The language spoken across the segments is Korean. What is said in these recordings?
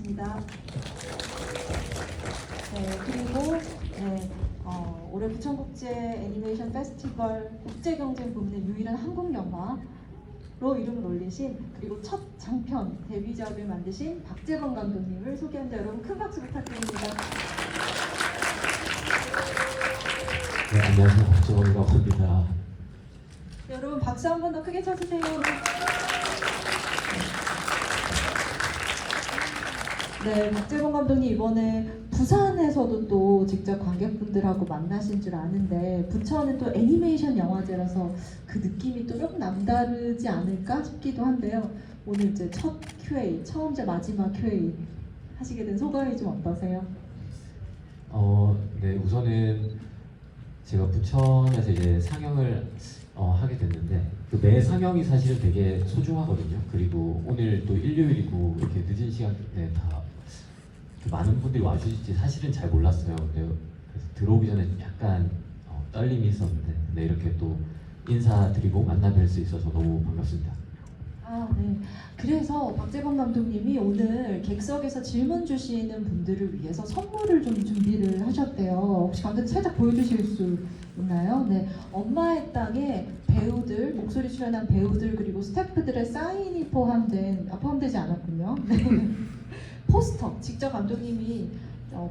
고맙습니다. 네, 그리고 올해 부천국제 애니메이션 페스티벌 국제경쟁 부문의 유일한 한국 영화로 이름을 올리신, 그리고 첫 장편 데뷔작을 만드신 박재범 감독님을 소개합니다. 여러분 큰 박수 부탁드립니다. 네, 안녕하세요. 박재범이라고 합니다. 네, 여러분 박수 한 번 더 크게 쳐주세요. 네, 박재범 감독님 이번에 부산에서도 또 직접 관객분들하고 만나신 줄 아는데, 부천은 또 애니메이션 영화제라서 그 느낌이 또 조금 남다르지 않을까 싶기도 한데요. 오늘 이제 첫 QA, 처음이자 마지막 QA 하시게 된 소감이 좀 어떠세요? 네, 우선은 제가 부천에서 이제 상영을 하게 됐는데, 그 매 상영이 사실은 되게 소중하거든요. 그리고 오늘 또 일요일이고 이렇게 늦은 시간에 다 많은 분들이 와주실지 사실은 잘 몰랐어요. 그래서 들어오기 전에 약간 떨림이 있었는데, 네, 이렇게 또 인사드리고 만나 뵐 수 있어서 너무 반갑습니다. 아, 네. 그래서 박재범 감독님이 오늘 객석에서 질문 주시는 분들을 위해서 선물을 좀 준비를 하셨대요. 혹시 감독님 살짝 보여주실 수 있나요? 네. 엄마의 땅에 배우들, 목소리 출연한 배우들 그리고 스태프들의 사인이 포함되지 않았군요. 네. 포스터, 직접 감독님이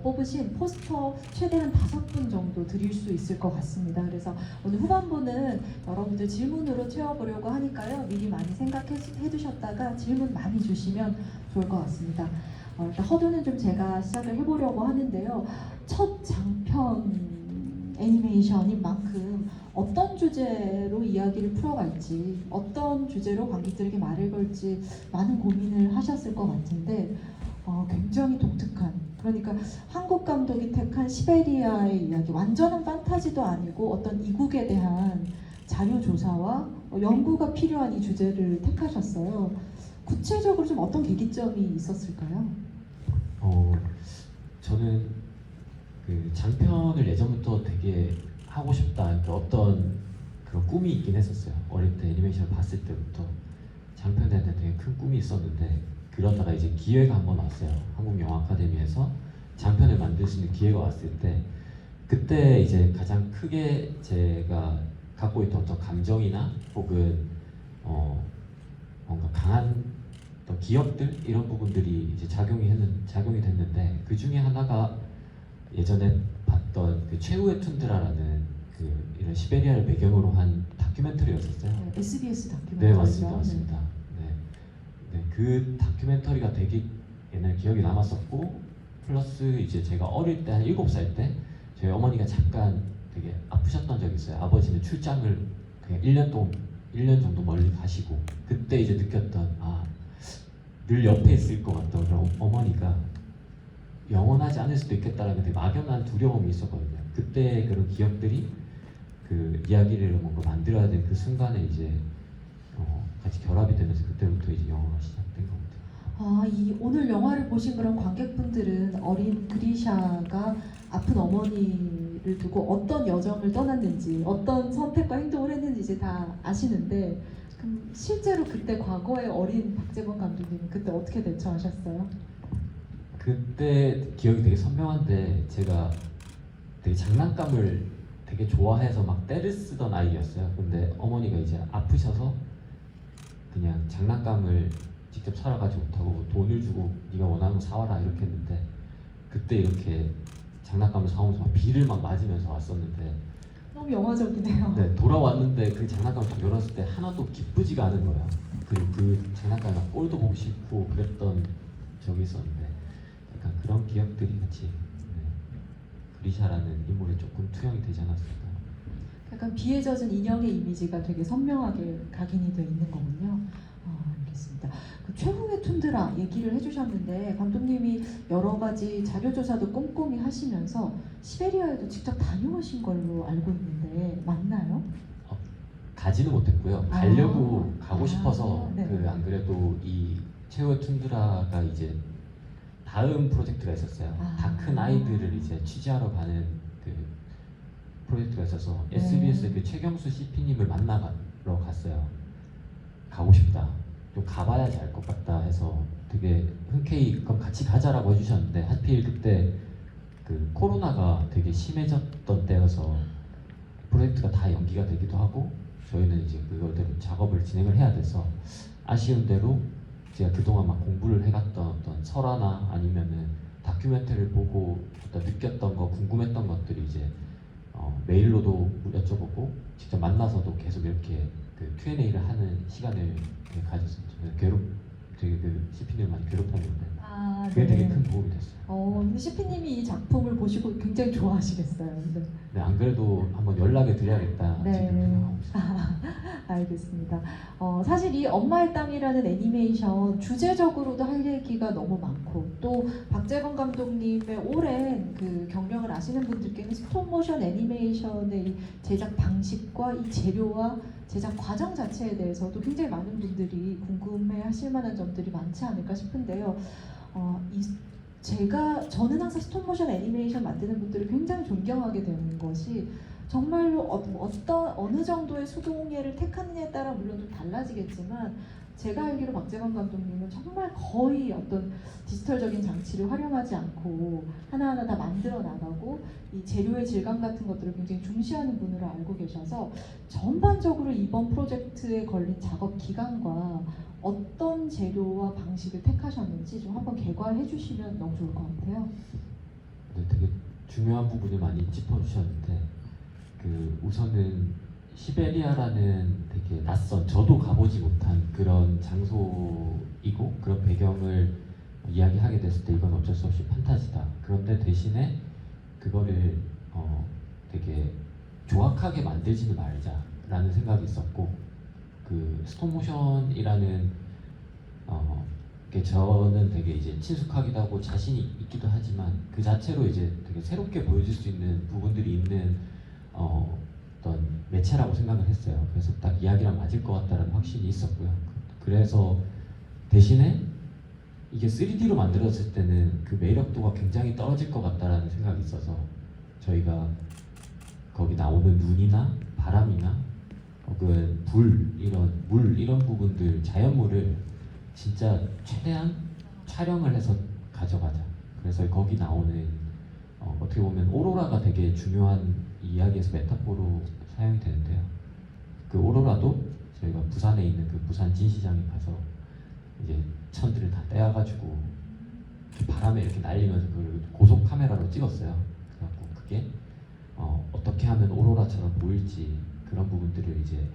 뽑으신 포스터 최대한 5분 정도 드릴 수 있을 것 같습니다. 그래서 오늘 후반부는 여러분들 질문으로 채워보려고 하니까요. 미리 많이 생각해 두셨다가 질문 많이 주시면 좋을 것 같습니다. 일단 허도는 좀 제가 시작을 해보려고 하는데요. 첫 장편 애니메이션인 만큼 어떤 주제로 이야기를 풀어갈지, 어떤 주제로 관객들에게 말을 걸지 많은 고민을 하셨을 것 같은데, 굉장히 독특한, 그러니까 한국 감독이 택한 시베리아의 이야기, 완전한 판타지도 아니고 어떤 이국에 대한 자료 조사와 연구가 필요한 이 주제를 택하셨어요. 구체적으로 좀 어떤 계기점이 있었을까요? 저는 그 장편을 예전부터 되게 하고 싶다, 그러니까 어떤 그런 꿈이 있긴 했었어요. 어릴 때 애니메이션을 봤을 때부터 장편에 대한 되게 큰 꿈이 있었는데, 그러다가 이제 기회가 한번 왔어요. 한국영화 아카데미에서 장편을 만들 수 있는 기회가 왔을 때, 그때 이제 가장 크게 제가 갖고 있던 어떤 감정이나 혹은 뭔가 강한 어떤 기억들, 이런 부분들이 이제 작용이 됐는데, 그 중에 하나가 예전에 봤던 그 최후의 툰드라라는 그 이런 시베리아를 배경으로 한 다큐멘터리였었어요. 네, SBS 다큐멘터리죠. 네, 맞습니다. 네, 그 다큐멘터리가 되게 옛날 기억이 남았었고, 플러스 이제 제가 어릴 때 한 7살 때 저희 어머니가 잠깐 되게 아프셨던 적이 있어요. 아버지는 출장을 그냥 1년 정도 멀리 가시고, 그때 이제 느꼈던, 늘 옆에 있을 것 같던 그런 어머니가 영원하지 않을 수도 있겠다라는 되게 막연한 두려움이 있었거든요. 그때 그런 기억들이 그 이야기를 뭔가 만들어야 될 그 순간에 이제 같이 결합이 되면서 그때부터 이제 영화가 시작된 것 같아요. 이 오늘 영화를 보신 그런 관객분들은 어린 그리샤가 아픈 어머니를 두고 어떤 여정을 떠났는지, 어떤 선택과 행동을 했는지 이제 다 아시는데, 그럼 실제로 그때 과거의 어린 박재범 감독님은 그때 어떻게 대처하셨어요? 그때 기억이 되게 선명한데, 제가 되게 장난감을 되게 좋아해서 막 떼를 쓰던 아이였어요. 근데 어머니가 이제 아프셔서 그냥 장난감을 직접 사러 가지 못하고 돈을 주고 네가 원하는 거 사와라 이렇게 했는데, 그때 이렇게 장난감을 사오면서 막 비를 막 맞으면서 왔었는데, 너무 영화적이네요. 네, 돌아왔는데 그 장난감을 딱 열었을 때 하나도 기쁘지가 않은 거예요. 그리고 그 장난감에 막 꼴도 보기 싫고 그랬던 적이 있었는데, 약간 그런 기억들이 같이 그리샤라는 인물에 조금 투영이 되지 않았을까. 약간 비에 젖은 인형의 이미지가 되게 선명하게 각인이 돼 있는 거군요. 알겠습니다. 그 최후의 툰드라 얘기를 해주셨는데, 감독님이 여러 가지 자료 조사도 꼼꼼히 하시면서 시베리아에도 직접 다녀오신 걸로 알고 있는데 맞나요? 가지는 못했고요. 가려고 가고 싶어서 네. 안 그래도 이 최후의 툰드라가 이제 다음 프로젝트가 있었어요. 다 큰 아이들을 이제 취재하러 가는 그 프로젝트가 있어서 SBS 그 최경수 CP님을 만나러 갔어요. 가고 싶다, 좀 가봐야지 알 것 같다 해서 되게 흔쾌히 그럼 같이 가자라고 해주셨는데 하필 그때 그 코로나가 되게 심해졌던 때여서 프로젝트가 다 연기가 되기도 하고 저희는 이제 그거대로 작업을 진행을 해야 돼서 아쉬운 대로 제가 그동안 막 공부를 해갔던 어떤 설화나 아니면은 다큐멘터리를 보고 어떤 느꼈던 거 궁금했던 것들이 이제 메일로도 여쭤보고 직접 만나서도 계속 이렇게 그 Q&A를 하는 시간을 되게 가졌었죠. 되게 그 CP님을 많이 괴롭혔는데 아, 그게 되게 큰 도움이 됐어요. 근데 CP님이 이 작품을 보시고 굉장히 좋아하시겠어요. 네. 네, 안 그래도 한번 연락을 드려야겠다 네. 지금 생각하고 있어요. 알겠습니다. 사실 이 엄마의 땅이라는 애니메이션 주제적으로도 할 얘기가 너무 많고 또 박재건 감독님의 오랜 그 경력을 아시는 분들께는 스톱모션 애니메이션의 이 제작 방식과 이 재료와 제작 과정 자체에 대해서도 굉장히 많은 분들이 궁금해하실 만한 점들이 많지 않을까 싶은데요. 저는 항상 스톱모션 애니메이션 만드는 분들을 굉장히 존경하게 되는 것이 정말로 어느 정도의 수동예를 택하느냐에 따라 물론 좀 달라지겠지만 제가 알기로 박재건 감독님은 정말 거의 어떤 디지털적인 장치를 활용하지 않고 하나하나 다 만들어 나가고 이 재료의 질감 같은 것들을 굉장히 중시하는 분으로 알고 계셔서 전반적으로 이번 프로젝트에 걸린 작업 기간과 어떤 재료와 방식을 택하셨는지 좀 한번 개괄해 주시면 너무 좋을 것 같아요. 네, 되게 중요한 부분을 많이 짚어주셨는데 그 우선은 시베리아라는 되게 낯선 저도 가보지 못한 그런 장소이고 그런 배경을 이야기하게 됐을 때 이건 어쩔 수 없이 판타지다. 그런데 대신에 그거를 되게 조악하게 만들지는 말자라는 생각이 있었고 그 스톱모션이라는 게 저는 되게 이제 친숙하기도 하고 자신이 있기도 하지만 그 자체로 이제 되게 새롭게 보여줄 수 있는 부분들이 있는 어떤 매체라고 생각을 했어요. 그래서 딱 이야기랑 맞을 것 같다는 확신이 있었고요. 그래서 대신에 이게 3D로 만들었을 때는 그 매력도가 굉장히 떨어질 것 같다라는 생각이 있어서 저희가 거기 나오는 눈이나 바람이나 혹은 물 이런 부분들 자연물을 진짜 최대한 촬영을 해서 가져가자. 그래서 거기 나오는 어떻게 보면 오로라가 되게 중요한 이야기에서 메타포로 사용이 되는데요. 그 오로라도 저희가 부산에 있는 그 부산 진시장에 가서 이제 천들을 다 떼어가지고 바람에 이렇게 날리면서 그걸 고속 카메라로 찍었어요. 그래갖고 그게 어떻게 하면 오로라처럼 보일지 그런 부분들을 이제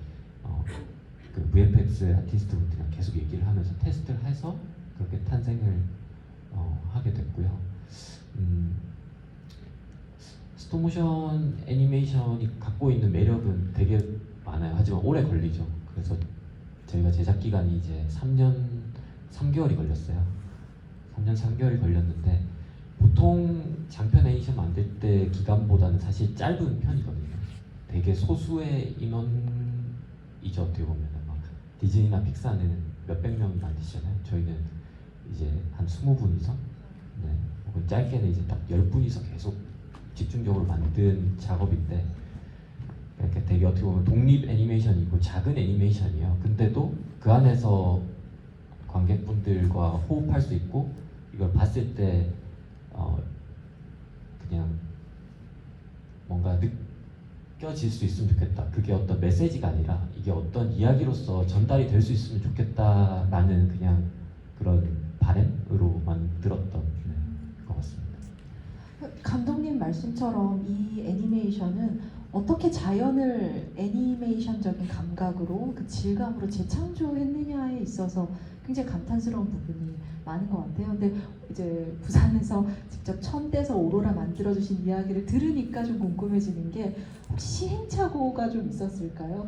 그 VFX 아티스트 분들이랑 계속 얘기를 하면서 테스트를 해서 그렇게 탄생을 하게 됐고요. 스톱모션 애니메이션이 갖고 있는 매력은 되게 많아요. 하지만 오래 걸리죠. 그래서 저희가 제작 기간이 이제 3년 3개월이 걸렸어요. 3년 3개월이 걸렸는데 보통 장편 애니메이션 만들 때 기간보다는 사실 짧은 편이거든요. 되게 소수의 인원이죠. 어떻게 보면 막 디즈니나 픽사는 몇백 명이 만드시잖아요. 저희는 이제 한 20분 이상, 네. 혹은 짧게는 이제 딱 10분이서 계속 집중적으로 만든 작업인데 이렇게 되게 어떻게 보면 독립 애니메이션이고 작은 애니메이션이에요. 근데도 그 안에서 관객분들과 호흡할 수 있고 이걸 봤을 때 그냥 뭔가 느껴질 수 있으면 좋겠다. 그게 어떤 메시지가 아니라 이게 어떤 이야기로서 전달이 될 수 있으면 좋겠다라는 그냥 그런 바람으로 만들었던 것 같습니다. 감독님 말씀처럼 이 애니메이션은 어떻게 자연을 애니메이션적인 감각으로 그 질감으로 재창조했느냐에 있어서 굉장히 감탄스러운 부분이 많은 것 같아요. 근데 이제 부산에서 직접 천대에서 오로라 만들어주신 이야기를 들으니까 좀 궁금해지는 게 혹시 시행착오가 좀 있었을까요?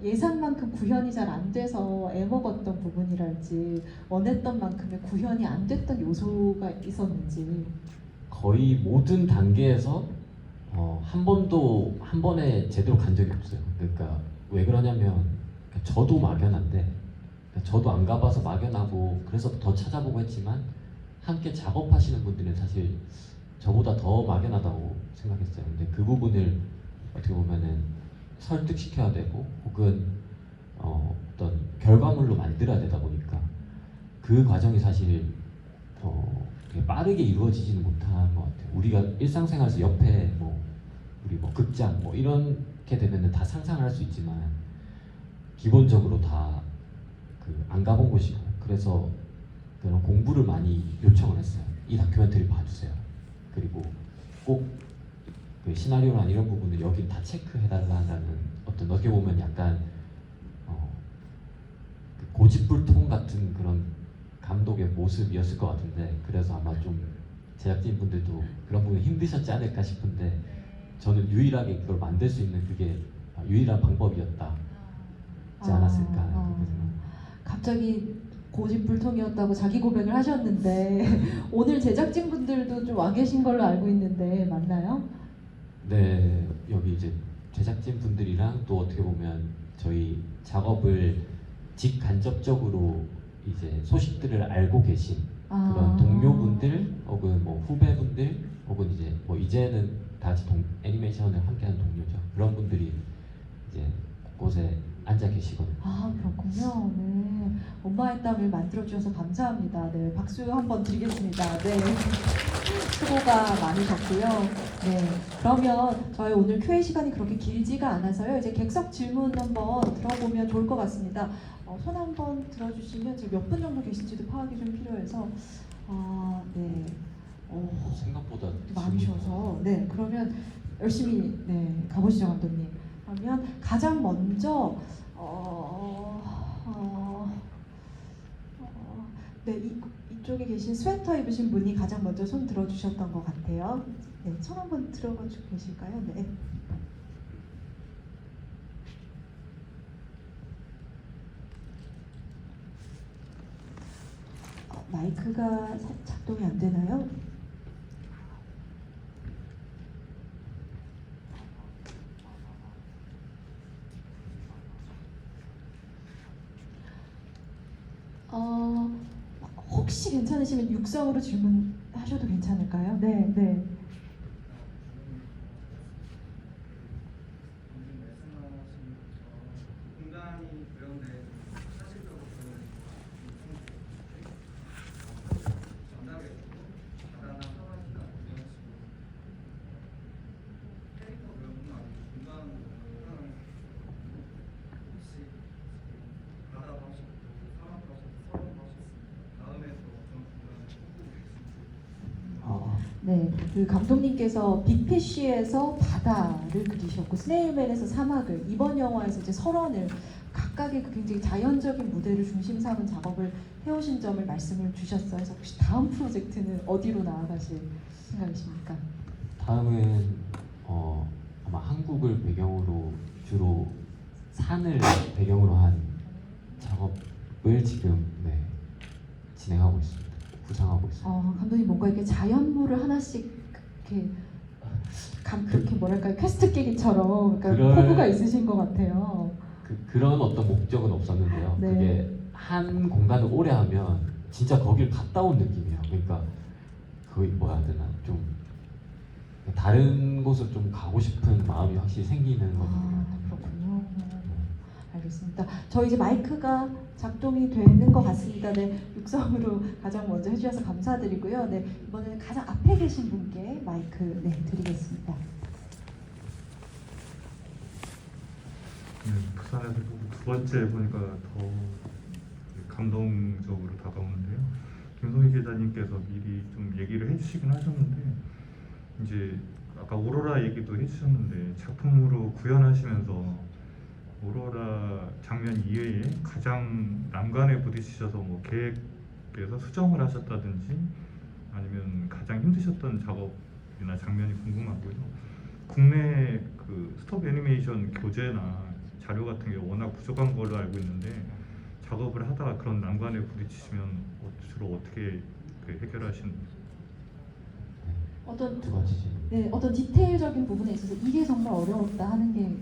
예상만큼 구현이 잘 안 돼서 애먹었던 부분이랄지 원했던 만큼의 구현이 안 됐던 요소가 있었는지. 거의 모든 단계에서 한 번에 제대로 간 적이 없어요. 그러니까 왜 그러냐면 저도 막연한데 저도 안 가봐서 막연하고 그래서 더 찾아보고 했지만 함께 작업하시는 분들은 사실 저보다 더 막연하다고 생각했어요. 근데 그 부분을 어떻게 보면은 설득시켜야 되고 혹은 어떤 결과물로 만들어야 되다 보니까 그 과정이 사실 되게 빠르게 이루어지지는 못한 것 같아요. 우리가 일상생활에서 옆에 우리 극장 이렇게 되면은 다 상상을 할 수 있지만 기본적으로 다 안 가본 곳이고, 그래서 그런 공부를 많이 요청을 했어요. 이 다큐멘터리 봐주세요. 그리고 꼭 그 시나리오나 이런 부분을 여기 다 체크해달라는 어떤 어떻게 보면 약간 그 고집불통 같은 그런 감독의 모습이었을 것 같은데, 그래서 아마 좀 제작진 분들도 그런 부분이 힘드셨지 않을까 싶은데, 저는 유일하게 그걸 만들 수 있는 그게 유일한 방법이었지 않았을까 하는 그렇게 생각합니다. 갑자기 고집불통이었다고 자기 고백을 하셨는데 오늘 제작진 분들도 좀 와 계신 걸로 알고 있는데 맞나요? 네, 여기 이제 제작진 분들이랑 또 어떻게 보면 저희 작업을 직간접적으로 이제 소식들을 알고 계신 그런 동료분들 혹은 후배분들 혹은 이제 이제는 다 같이 애니메이션을 함께하는 동료죠. 그런 분들이 이제 곳에 앉아 계시거든요. 아, 그렇군요. 네, 엄마의 땀을 만들어 주셔서 감사합니다. 네, 박수 한번 드리겠습니다. 네, 수고가 많으셨고요. 네, 그러면 저희 오늘 Q&A 시간이 그렇게 길지가 않아서요. 이제 객석 질문 한번 들어보면 좋을 것 같습니다. 손 한번 들어주시면 지금 몇 분 정도 계신지도 파악이 좀 필요해서 네, 생각보다 많으셔서 네, 그러면 열심히 가보시죠, 감독님. 그러면 가장 먼저 네, 이쪽에 계신 스웨터 입으신 분이 가장 먼저 손 들어주셨던 것 같아요. 네, 손 한번 들어가지고 계실까요? 네. 마이크가 작동이 안 되나요? 혹시 괜찮으시면 육성으로 질문하셔도 괜찮을까요? 네, 네. 네, 그 감독님께서 빅피쉬에서 바다를 그리셨고 스네일맨에서 사막을, 이번 영화에서 이제 설원을 각각의 그 굉장히 자연적인 무대를 중심 삼은 작업을 해오신 점을 말씀을 주셨어요. 그래서 혹시 다음 프로젝트는 어디로 나아가실 생각이십니까? 다음은 아마 한국을 배경으로 주로 산을 배경으로 한 작업을 지금 진행하고 있습니다. 구상하고 있습니다. 감독님 뭔가 이렇게 자연물을 하나씩 이렇게 그렇게 뭐랄까요, 퀘스트 깨기처럼 포부가 있으신 것 같아요. 그런 어떤 목적은 없었는데요. 네. 그게 한 공간을 오래 하면 진짜 거길 갔다 온 느낌이에요. 그러니까 거의 뭐라 해야 되나, 좀 다른 곳을 좀 가고 싶은 마음이 확실히 생기는 거거든요. 그렇군요. 알겠습니다. 저 이제 마이크가 작동이 되는 것 같습니다. 네, 육성으로 가장 먼저 해주셔서 감사드리고요. 네, 이번에는 가장 앞에 계신 분께 마이크 드리겠습니다. 네, 부산에서 두 번째 보니까 더 감동적으로 다가오는데요. 김성희 기자님께서 미리 좀 얘기를 해주시긴 하셨는데, 이제 아까 오로라 얘기도 해주셨는데 작품으로 구현하시면서 오로라 장면 이외에 가장 난관에 부딪히셔서 계획에서 수정을 하셨다든지 아니면 가장 힘드셨던 작업이나 장면이 궁금하고요. 국내 그 스톱 애니메이션 교재나 자료 같은 게 워낙 부족한 걸로 알고 있는데, 작업을 하다가 그런 난관에 부딪히시면 주로 어떻게 해결하시는지. 어떤 디테일적인 부분에 있어서 이게 정말 어려웠다 하는 게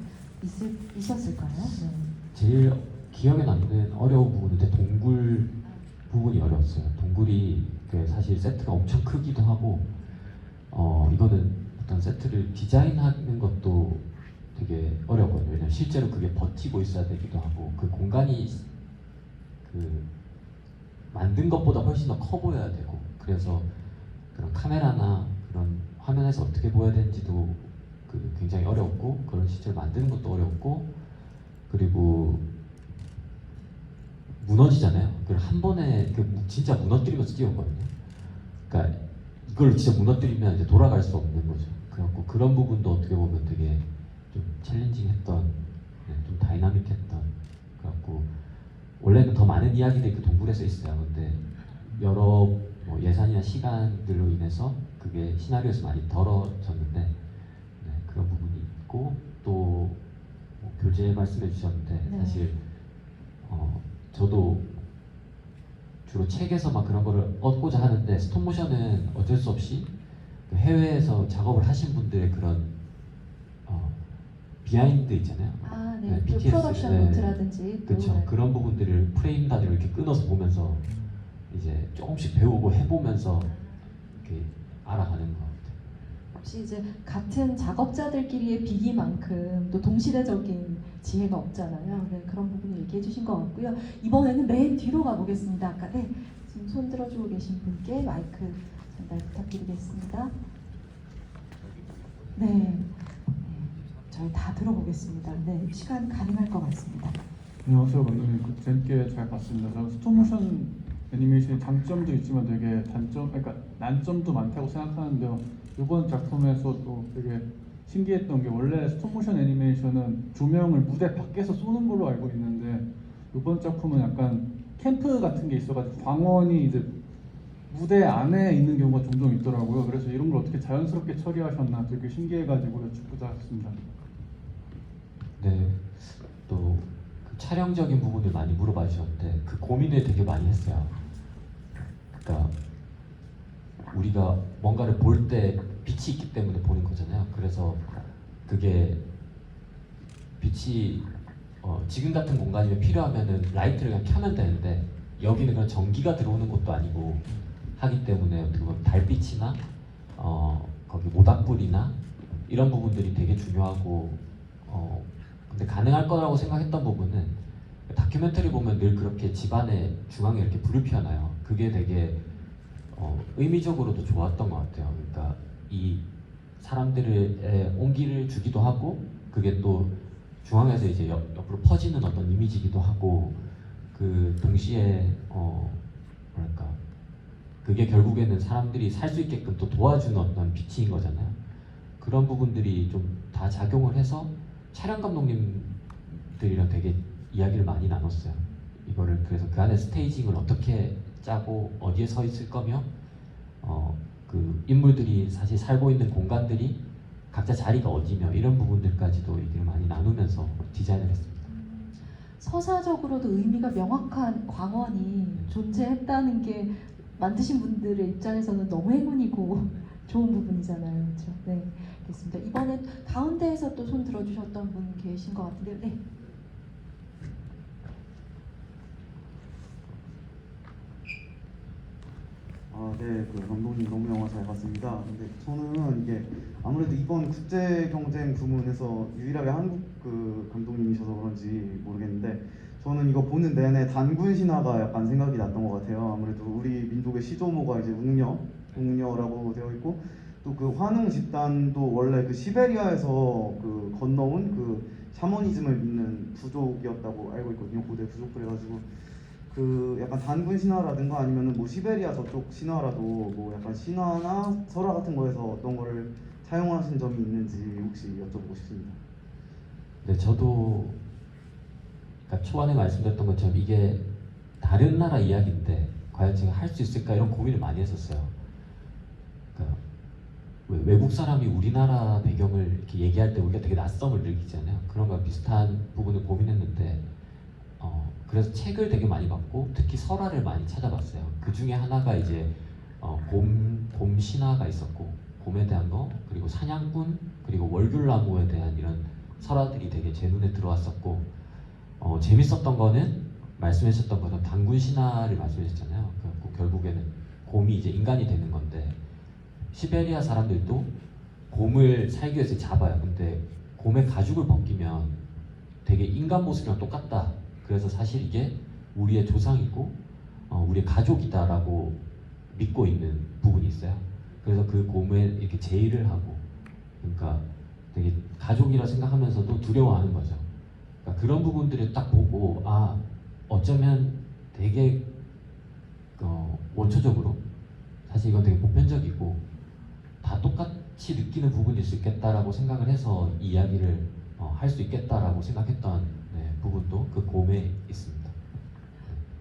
있었을까요? 네. 제일 기억에 남는 어려운 부분은 동굴 부분이 어려웠어요. 동굴이 사실 세트가 엄청 크기도 하고, 이거는 어떤 세트를 디자인하는 것도 되게 어렵거든요. 왜냐면 실제로 그게 버티고 있어야 되기도 하고, 그 공간이 만든 것보다 훨씬 더 커 보여야 되고, 그래서 그런 카메라나 그런 화면에서 어떻게 보여야 되는지도 굉장히 어려웠고, 그런 실제로 만드는 것도 어려웠고, 그리고 무너지잖아요. 그걸 한 번에 진짜 무너뜨리면서 찍었거든요. 그러니까 이걸 진짜 무너뜨리면 이제 돌아갈 수 없는 거죠. 그래갖고 그런 부분도 어떻게 보면 되게 좀 챌린징했던, 좀 다이나믹했던. 그래갖고 원래는 더 많은 이야기들이 그 동굴에서 있어요. 근데 여러 뭐 예산이나 시간들로 인해서 그게 시나리오에서 많이 덜어졌는데, 그런 부분이 있고, 또뭐 교재 말씀해 주셨는데, 네. 사실 저도 주로 책에서 막 그런 거를 얻고자 하는데, 스톱모션은 어쩔 수 없이 그 해외에서 작업을 하신 분들의 그런 비하인드 있잖아요. 아, 네. 네, 그 BTS, 프로덕션 네. 노트라든지 또, 그렇죠. 네. 그런 부분들을 프레임 단위로 이렇게 끊어서 보면서 이제 조금씩 배우고 해보면서 이렇게 알아가는 것 같아요. 혹시 이제 같은 작업자들끼리의 비기만큼 또 동시대적인 지혜가 없잖아요. 네, 그런 부분을 얘기해 주신 것 같고요. 이번에는 맨 뒤로 가보겠습니다. 아까 지금 손 들어주고 계신 분께 마이크 전달 부탁드리겠습니다. 네, 저희 다 들어보겠습니다. 네, 시간 가능할 것 같습니다. 안녕하세요, 감독님. 재밌게 잘 봤습니다. 저는 스톱모션 애니메이션의 장점도 있지만 되게 그러니까 난점도 많다고 생각하는데요. 이번 작품에서도 되게 신기했던 게, 원래 스톱모션 애니메이션은 조명을 무대 밖에서 쏘는 걸로 알고 있는데, 이번 작품은 약간 캠프 같은 게 있어가지고 광원이 이제 무대 안에 있는 경우가 종종 있더라고요. 그래서 이런 걸 어떻게 자연스럽게 처리하셨나 되게 신기해가지고 여쭙고자 했습니다. 네, 또 그 촬영적인 부분을 많이 물어봐 주셨는데, 그 고민을 되게 많이 했어요. 그러니까 우리가 뭔가를 볼 때 빛이 있기 때문에 보는 거잖아요. 그래서 그게 빛이 지금 같은 공간이면 필요하면은 라이트를 그냥 켜면 되는데, 여기는 그냥 전기가 들어오는 것도 아니고 하기 때문에 어떻게 보면 달빛이나 거기 모닥불이나 이런 부분들이 되게 중요하고, 근데 가능할 거라고 생각했던 부분은, 다큐멘터리 보면 늘 그렇게 집안의 중앙에 이렇게 불을 피워놔요. 그게 되게 의미적으로도 좋았던 것 같아요. 그러니까 이 사람들의 온기를 주기도 하고, 그게 또 중앙에서 이제 옆으로 퍼지는 어떤 이미지이기도 하고, 그 동시에 뭐랄까, 그게 결국에는 사람들이 살 수 있게끔 또 도와주는 어떤 빛인 거잖아요. 그런 부분들이 좀 다 작용을 해서 촬영 감독님들이랑 되게 이야기를 많이 나눴어요. 이거를 그래서 그 안에 스테이징을 어떻게 짜고 어디에 서 있을 거며, 그 인물들이 사실 살고 있는 공간들이 각자 자리가 어디며, 이런 부분들까지도 얘기를 많이 나누면서 디자인을 했습니다. 서사적으로도 의미가 명확한 광원이 존재했다는 게 만드신 분들의 입장에서는 너무 행운이고 좋은 부분이잖아요. 그렇죠? 네, 알겠습니다. 이번엔 가운데에서 또 손 들어주셨던 분 계신 것 같은데요. 네. 네, 감독님 너무 영화 잘 봤습니다. 근데 저는 이게 아무래도 이번 국제 경쟁 부문에서 유일하게 한국 감독님이셔서 그런지 모르겠는데, 저는 이거 보는 내내 단군 신화가 약간 생각이 났던 것 같아요. 아무래도 우리 민족의 시조모가 이제 웅녀라고 되어 있고, 또 그 환웅 집단도 원래 그 시베리아에서 건너온 샤머니즘을 믿는 부족이었다고 알고 있거든요. 고대 부족. 그래가지고 약간 단군 신화라든가 아니면은 뭐 시베리아 저쪽 신화라도 뭐 약간 신화나 설화 같은 거에서 어떤 거를 사용하신 점이 있는지 혹시 여쭤보고 싶습니다. 네, 저도 그러니까 초반에 말씀드렸던 것처럼 이게 다른 나라 이야기인데 과연 제가 할 수 있을까, 이런 고민을 많이 했었어요. 그러니까 외국 사람이 우리나라 배경을 이렇게 얘기할 때 우리가 되게 낯섦을 느끼잖아요. 그런 거랑 비슷한 부분을 고민했는데, 그래서 책을 되게 많이 봤고, 특히 설화를 많이 찾아봤어요. 그 중에 하나가 이제 곰 신화가 있었고, 곰에 대한 거, 그리고 사냥꾼, 그리고 월귤나무에 대한 이런 설화들이 되게 제 눈에 들어왔었고, 재밌었던 거는 말씀하셨던 것처럼 단군 신화를 말씀하셨잖아요. 그래갖고 결국에는 곰이 이제 인간이 되는 건데, 시베리아 사람들도 곰을 살기 위해서 잡아요. 근데 곰의 가죽을 벗기면 되게 인간 모습이랑 똑같다. 그래서 사실 이게 우리의 조상이고 우리 가족이다라고 믿고 있는 부분이 있어요. 그래서 그 곰에 이렇게 제의를 하고, 그러니까 되게 가족이라 생각하면서도 두려워하는 거죠. 그러니까 그런 부분들을 딱 보고 어쩌면 되게 원초적으로 사실 이건 되게 보편적이고 다 똑같이 느끼는 부분일 수 있겠다라고 생각을 해서 이 이야기를 할 수 있겠다라고 생각했던 부분도 그 곰에 있습니다.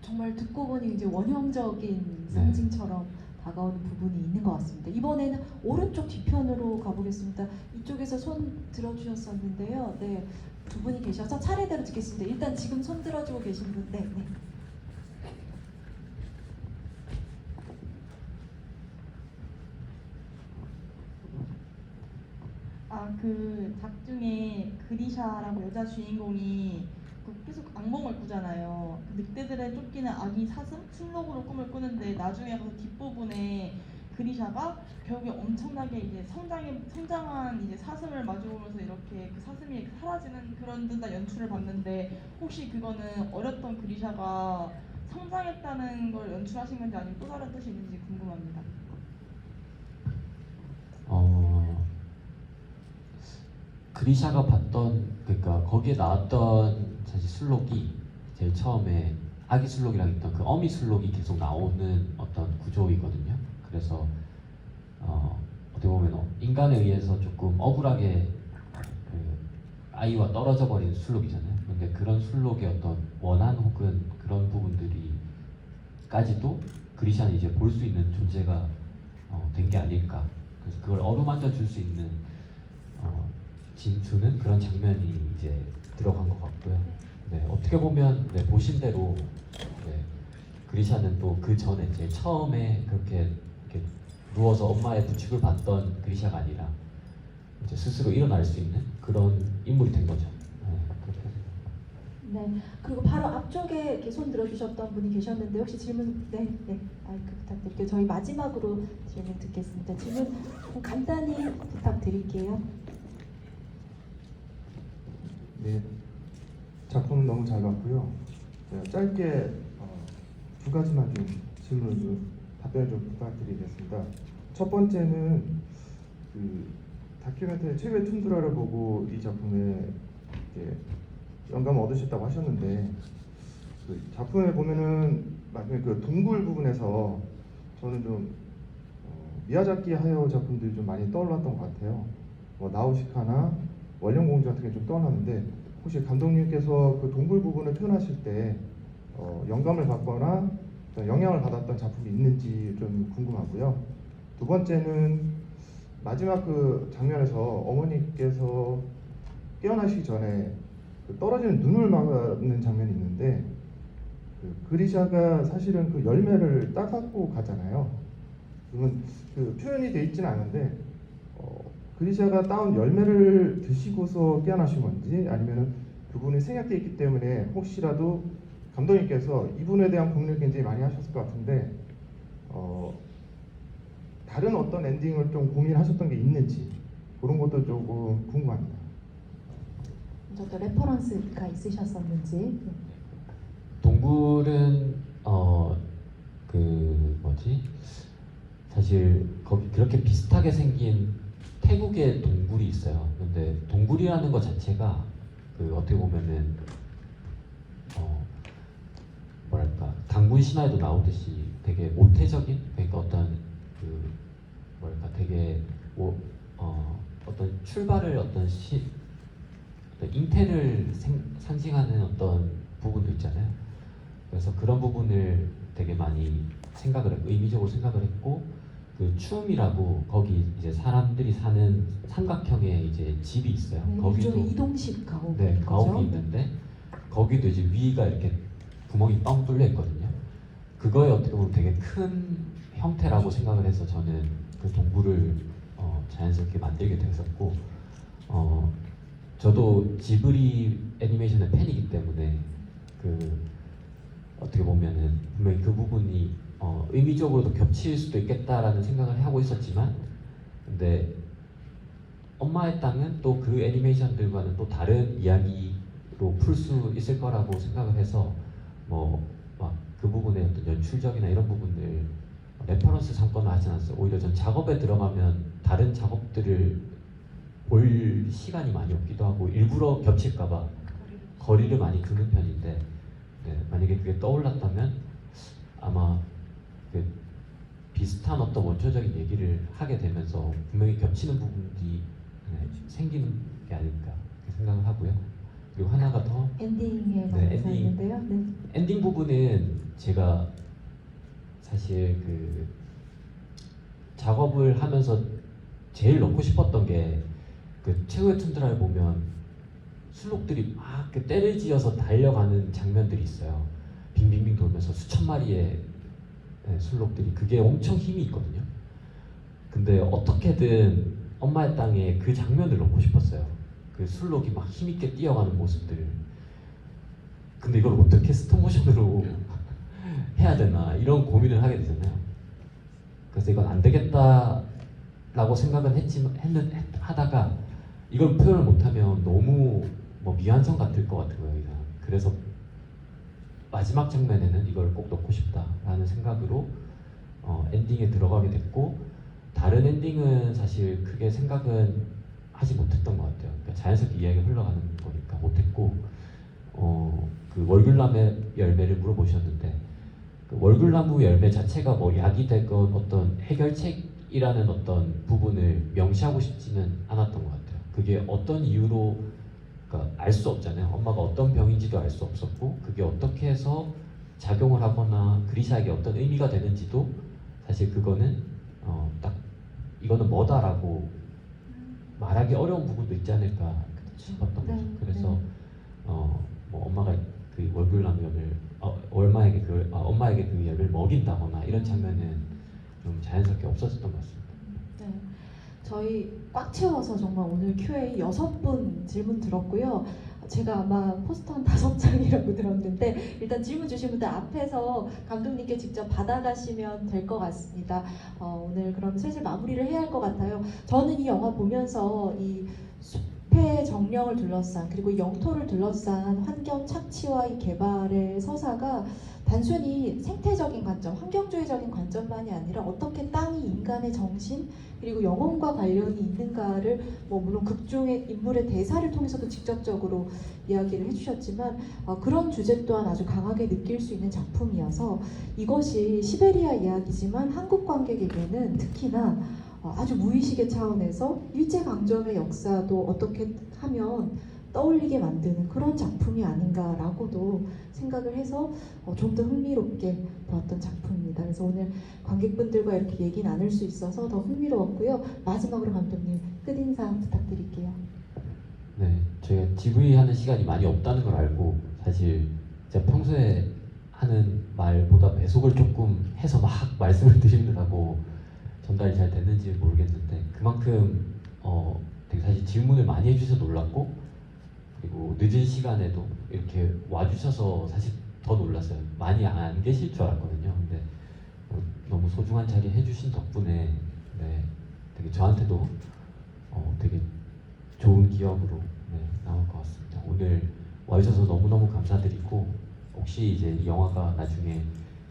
정말 듣고 보니 이제 원형적인 네. 상징처럼 다가오는 부분이 있는 것 같습니다. 이번에는 오른쪽 뒤편으로 가보겠습니다. 이쪽에서 손 들어주셨었는데요. 네, 두 분이 계셔서 차례대로 듣겠습니다. 일단 지금 손 들어주고 계신 분, 네. 그 작 중에 그리샤라고 여자 주인공이 계속 악몽을 꾸잖아요. 그 늑대들의 쫓기는 아기 사슴, 순록으로 꿈을 꾸는데 나중에 가서 뒷부분에 그리샤가 결국에 엄청나게 이제 성장한 이제 사슴을 마주보면서 이렇게 그 사슴이 사라지는 그런 듯한 연출을 봤는데 혹시 그거는 어렸던 그리샤가 성장했다는 걸 연출하신 건지 아니면 또 다른 뜻이 있는지 궁금합니다. 그리샤가 봤던, 그러니까 거기에 나왔던 사실 술록이 제일 처음에 아기 술록이랑 있던 그 어미 술록이 계속 나오는 어떤 구조이거든요. 그래서 어떻게 보면 인간에 의해서 조금 억울하게 그 아이와 떨어져 버린 술록이잖아요. 근데 그런 술록의 어떤 원한 혹은 그런 부분들이까지도 그리샤는 이제 볼 수 있는 존재가 된 게 아닐까. 그래서 그걸 어루만져 줄 수 있는 주는 그런 장면이 이제 들어간 것 같고요. 네, 어떻게 보면 보신 대로 그리샤는 또 그 전에 이제 처음에 그렇게 이렇게 누워서 엄마의 부축을 받던 그리샤가 아니라 이제 스스로 일어날 수 있는 그런 인물이 된 거죠. 그렇게. 네, 그리고 바로 앞쪽에 이렇게 손 들어주셨던 분이 계셨는데 혹시 질문, 네, 마이크 부탁드릴게요. 저희 마지막으로 질문 듣겠습니다. 질문 간단히 부탁드릴게요. 네, 작품은 너무 잘 봤고요. 제가 짧게 두 가지만 좀 질문을 답변을 좀 부탁드리겠습니다. 첫 번째는 그 다큐멘터리 최후의 툰드라를 보고 이 작품에 이제 영감을 얻으셨다고 하셨는데 그 작품에 보면은 마지막에 그 동굴 부분에서 저는 좀 미야자키 하야오 작품들이 좀 많이 떠올랐던 것 같아요. 뭐 나우시카나 원령공주 같은 게 좀 떠올랐는데 혹시 감독님께서 그 동굴 부분을 표현하실 때 영감을 받거나 영향을 받았던 작품이 있는지 좀 궁금하고요. 두 번째는 마지막 그 장면에서 어머니께서 깨어나시기 전에 그 떨어지는 눈을 막는 장면이 있는데 그 그리샤가 사실은 그 열매를 따갖고 가잖아요. 그러면 그 표현이 돼 있지는 않은데 그리샤가 따온 열매를 드시고서 깨어나신 건지 아니면 그분이 생략되어 있기 때문에 혹시라도 감독님께서 이분에 대한 고민을 굉장히 많이 하셨을 것 같은데 다른 어떤 엔딩을 좀 고민하셨던 게 있는지 그런 것도 조금 궁금합니다. 어떤 레퍼런스가 있으셨었는지. 동굴은 그 뭐지? 사실 거기 그렇게 비슷하게 생긴 태국의 동굴이 있어요. 근데 동굴이라는 것 자체가 그 어떻게 보면은 뭐랄까 당군 신화에도 나오듯이 되게 모태적인, 그러니까 어떤 그 뭐랄까 되게 어떤 출발을 어떤 잉태를 상징하는 어떤 부분도 있잖아요. 그래서 그런 부분을 되게 많이 의미적으로 생각을 했고, 그 추움이라고 거기 이제 사람들이 사는 삼각형의 이제 집이 있어요. 거기도 이동식 가옥. 네, 가옥이 있는데 거기도 이제 위가 이렇게 구멍이 뻥 뚫려 있거든요. 그거에 어떻게 보면 되게 큰 형태라고 생각을 해서 저는 그 동굴을 자연스럽게 만들게 됐었고, 저도 지브리 애니메이션의 팬이기 때문에 그 어떻게 보면은 분명히 그 부분이 의미적으로도 겹칠 수도 있겠다라는 생각을 하고 있었지만, 근데 엄마의 땅은 또 그 애니메이션들과는 또 다른 이야기로 풀 수 있을 거라고 생각을 해서 뭐 막 그 부분의 어떤 연출적이나 이런 부분들 레퍼런스 삼거나 하진 않았어요. 오히려 전 작업에 들어가면 다른 작업들을 볼 시간이 많이 없기도 하고 일부러 겹칠까봐 거리를 많이 두는 편인데 만약에 그게 떠올랐다면 아마 그 비슷한 어떤 원초적인 얘기를 하게 되면서 분명히 겹치는 부분이 생기는 게 아닐까 생각을 하고요. 그리고 하나가 더 엔딩에 네, 관해서 있는데요. 네. 엔딩 부분은 제가 사실 그 작업을 하면서 제일 넣고 싶었던 게 그 최후의 툰드라를 보면 술록들이 막 그 때를 지어서 달려가는 장면들이 있어요. 빙빙빙 돌면서 수천 마리의 술록들이 그게 엄청 힘이 있거든요. 근데 어떻게든 엄마의 땅에 그 장면을 넣고 싶었어요. 그 술록이 막 힘있게 뛰어가는 모습들을. 근데 이걸 어떻게 스톱모션으로 해야 되나 이런 고민을 하게 되잖아요. 그래서 이건 안 되겠다라고 생각은 하다가 이걸 표현을 못하면 너무 뭐 미완성 같을 것 같은 거예요. 그래서 마지막 장면에는 이걸 꼭 넣고 싶다라는 생각으로 엔딩에 들어가게 됐고, 다른 엔딩은 사실 크게 생각은 하지 못했던 것 같아요. 그러니까 자연스럽게 이야기가 흘러가는 거니까 못했고, 그 월귤나무 열매를 물어보셨는데 그 월귤나무 열매 자체가 뭐 약이 되건 어떤 해결책이라는 어떤 부분을 명시하고 싶지는 않았던 것 같아요. 그게 어떤 이유로 그러니까 알 수 없잖아요. 엄마가 어떤 병인지도 알 수 없었고 그게 어떻게 해서 작용을 하거나 그리샤에게 어떤 의미가 되는지도 사실 그거는 딱 이거는 뭐다라고 말하기 어려운 부분도 있지 않을까 싶었던 거죠. 네, 그래서 뭐 엄마가 그 월귤나무 열매를 엄마에게 그 열매를 먹인다거나 이런 장면은 좀 자연스럽게 없었던 것 같습니다. 네. 저희 꽉 채워서 정말 오늘 Q&A 6분 질문 들었고요. 제가 아마 포스터 한 5장이라고 들었는데 일단 질문 주신 분들 앞에서 감독님께 직접 받아가시면 될 것 같습니다. 오늘 그럼 슬슬 마무리를 해야 할 것 같아요. 저는 이 영화 보면서 이 숲의 정령을 둘러싼 그리고 영토를 둘러싼 환경 착취와 이 개발의 서사가 단순히 생태적인 관점, 환경주의적인 관점만이 아니라 어떻게 땅이 인간의 정신 그리고 영혼과 관련이 있는가를 뭐 물론 극중의 인물의 대사를 통해서도 직접적으로 이야기를 해주셨지만 그런 주제 또한 아주 강하게 느낄 수 있는 작품이어서 이것이 시베리아 이야기지만 한국 관객에게는 특히나 아주 무의식의 차원에서 일제강점의 역사도 어떻게 하면 떠올리게 만드는 그런 작품이 아닌가라고도 생각을 해서 좀 더 흥미롭게 보았던 작품입니다. 그래서 오늘 관객분들과 이렇게 얘기 나눌 수 있어서 더 흥미로웠고요. 마지막으로 감독님 끝인사 부탁드릴게요. 네, 제가 GV 하는 시간이 많이 없다는 걸 알고 사실 제가 평소에 하는 말보다 배속을 조금 해서 막 말씀을 드리느라고 전달이 잘 됐는지 모르겠는데 그만큼 되게 사실 질문을 많이 해주셔서 놀랐고 그리고 늦은 시간에도 이렇게 와주셔서 사실 더 놀랐어요. 많이 안 계실 줄 알았거든요. 근데 너무 소중한 자리 해주신 덕분에 되게 저한테도 되게 좋은 기억으로 남을 것 같습니다. 오늘 와주셔서 너무너무 감사드리고 혹시 이제 이 영화가 나중에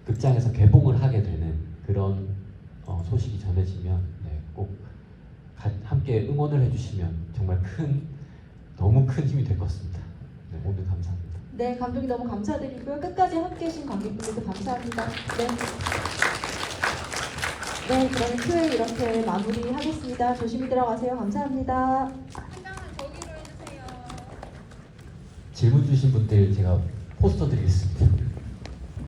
극장에서 개봉을 하게 되는 그런 소식이 전해지면 꼭 함께 응원을 해주시면 정말 너무 큰 힘이 될 것 같습니다. 오늘 감사합니다. 네, 감독님 너무 감사드리고요. 끝까지 함께 해주신 관객분들도 감사합니다. 네, 그럼 Q&A 이렇게 마무리하겠습니다. 조심히 들어가세요. 감사합니다. 질문 주신 분들 제가 포스터 드리겠습니다.